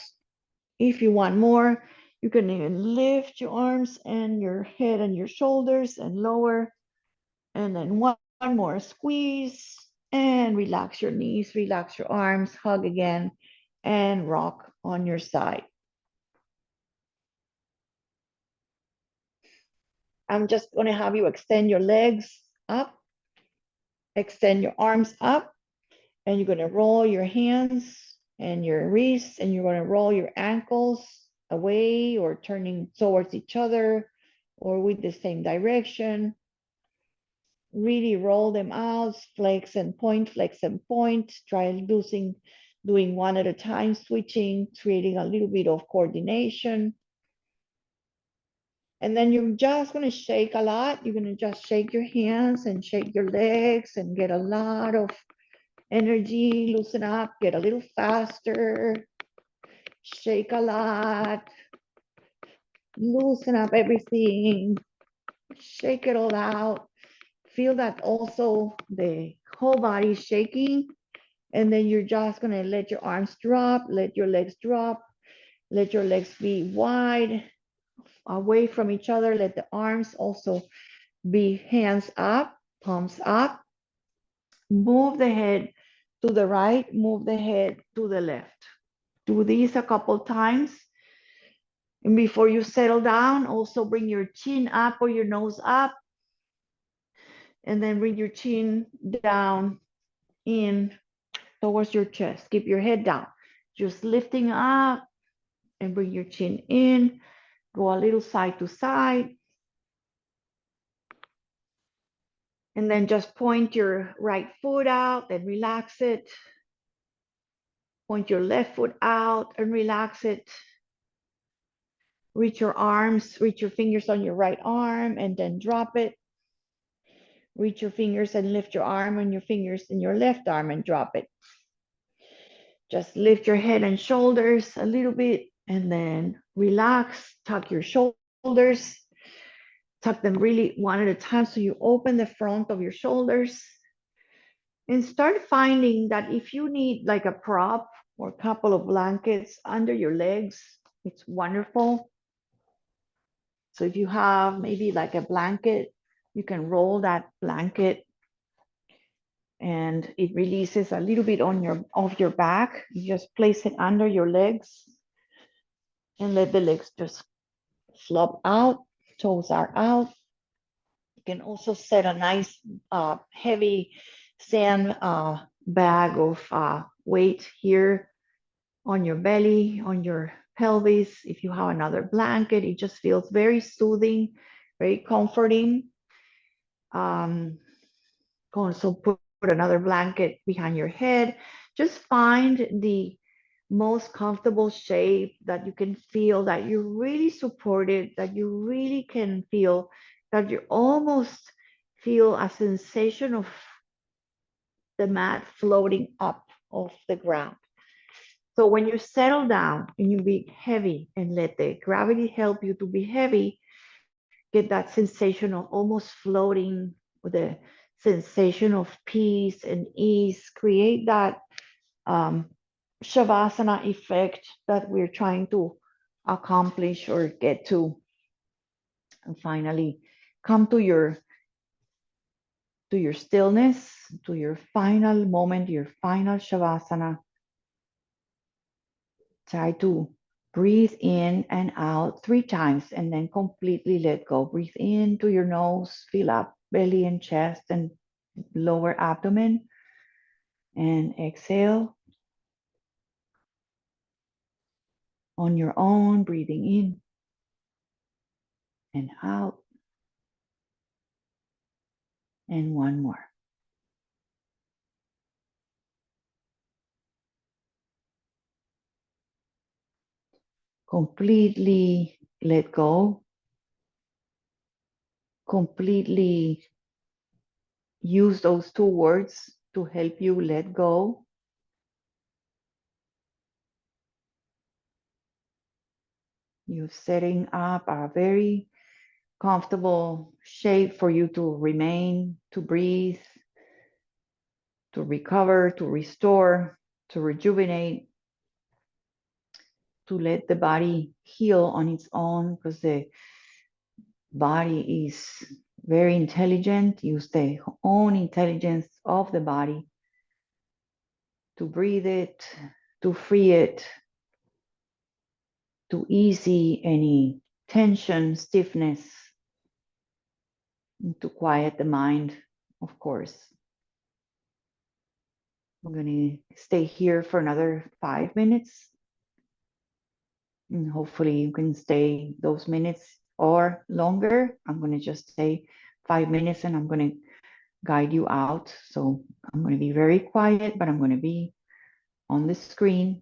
If you want more, You can even lift your arms and your head and your shoulders and lower. And then one more squeeze and relax your knees, relax your arms, hug again, and rock on your side. I'm just going to have you extend your legs up, extend your arms up, and you're going to roll your hands and your wrists, and you're going to roll your ankles away or turning towards each other or with the same direction. Really roll them out, flex and point, flex and point. Try doing one at a time, switching, creating a little bit of coordination. And then you're just going to shake a lot. You're going to just shake your hands and shake your legs and get a lot of energy, loosen up, get a little faster, shake a lot, loosen up everything, shake it all out. Feel that also the whole body is shaking. And then you're just going to let your arms drop, let your legs drop, let your legs be wide, away from each other. Let the arms also be hands up, palms up. Move the head to the right, move the head to the left. Do these a couple times. And before you settle down, also bring your chin up or your nose up. And then bring your chin down in towards your chest. Keep your head down. Just lifting up and bring your chin in. Go a little side to side. And then just point your right foot out and relax it. Point your left foot out and relax it. Reach your arms, reach your fingers on your right arm and then drop it. Reach your fingers and lift your arm and your fingers in your left arm and drop it. Just lift your head and shoulders a little bit and then relax, tuck your shoulders, tuck them really one at a time so you open the front of your shoulders. And start finding that if you need like a prop or a couple of blankets under your legs, it's wonderful. So if you have maybe like a blanket, you can roll that blanket and it releases a little bit on off your back. You just place it under your legs and let the legs just flop out, toes are out. You can also set a nice heavy sand bag of weight here on your belly, on your pelvis. If you have another blanket, it just feels very soothing, very comforting. Also put another blanket behind your head. Just find the most comfortable shape that you can feel that you're really supported, that you really can feel that you almost feel a sensation of the mat floating up off the ground. So when you settle down and you be heavy and let the gravity help you to be heavy, get that sensation of almost floating with the sensation of peace and ease, create that Shavasana effect that we're trying to accomplish or get to. And finally, come to your stillness, to your final moment, your final Shavasana. Try to breathe in and out 3 times and then completely let go. Breathe in to your nose, fill up belly and chest and lower abdomen. And exhale on your own, breathing in and out. And one more. Completely let go. Completely use those 2 words to help you let go. You're setting up a very comfortable shape for you to remain, to breathe, to recover, to restore, to rejuvenate. to let the body heal on its own, because the body is very intelligent. Use the own intelligence of the body to breathe it, to free it, to ease any tension, stiffness, and to quiet the mind, of course. I'm going to stay here for another 5 minutes. And hopefully you can stay those minutes or longer. I'm going to just stay 5 minutes and I'm going to guide you out. So I'm going to be very quiet, but I'm going to be on the screen.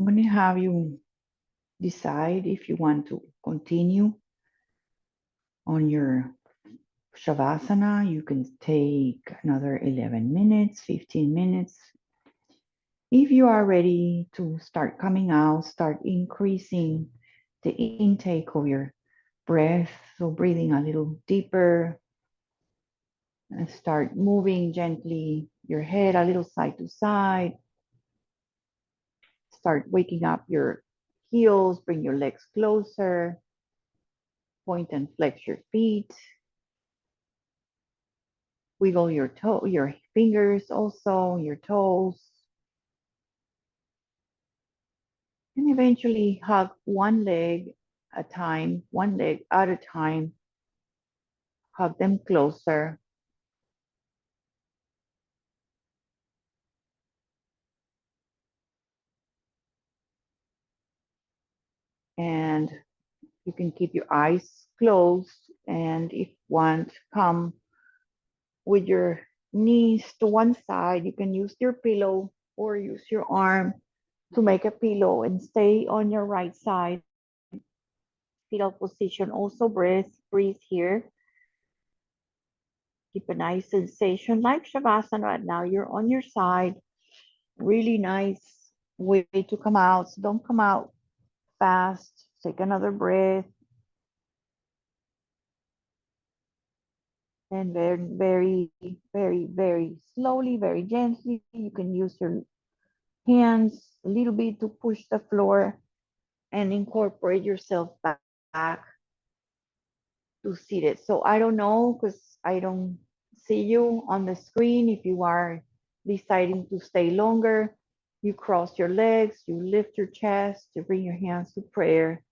I'm going to have you decide if you want to continue on your Shavasana. You can take another 11 minutes, 15 minutes. If you are ready to start coming out, start increasing the intake of your breath. So breathing a little deeper and start moving gently your head a little side to side. Start waking up your heels, bring your legs closer, point and flex your feet. Wiggle your fingers also, your toes. And eventually hug one leg at a time, one leg at a time. Hug them closer. And you can keep your eyes closed. And if want, come with your knees to one side. You can use your pillow or use your arm to make a pillow and stay on your right side. Fetal position. Also breathe here. Keep a nice sensation like Shavasana right now. You're on your side. Really nice way to come out. So don't come out fast. Take another breath. And very slowly, very gently. You can use your hands a little bit to push the floor and incorporate yourself back to seated. So I don't know because I don't see you on the screen. If you are deciding to stay longer, you cross your legs, you lift your chest, you bring your hands to prayer,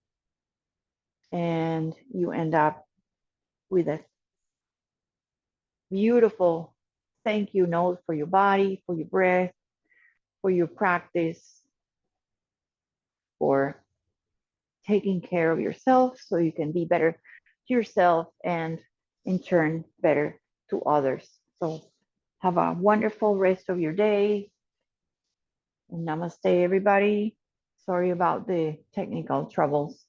and you end up with a beautiful thank you note for your body, for your breath, for your practice, for taking care of yourself so you can be better to yourself and in turn better to others. So have a wonderful rest of your day. Namaste, everybody. Sorry about the technical troubles.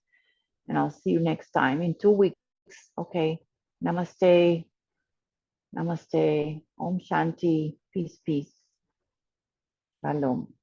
And I'll see you next time in 2 weeks. Okay. Namaste. Namaste. Om Shanti. Peace, peace. Shalom.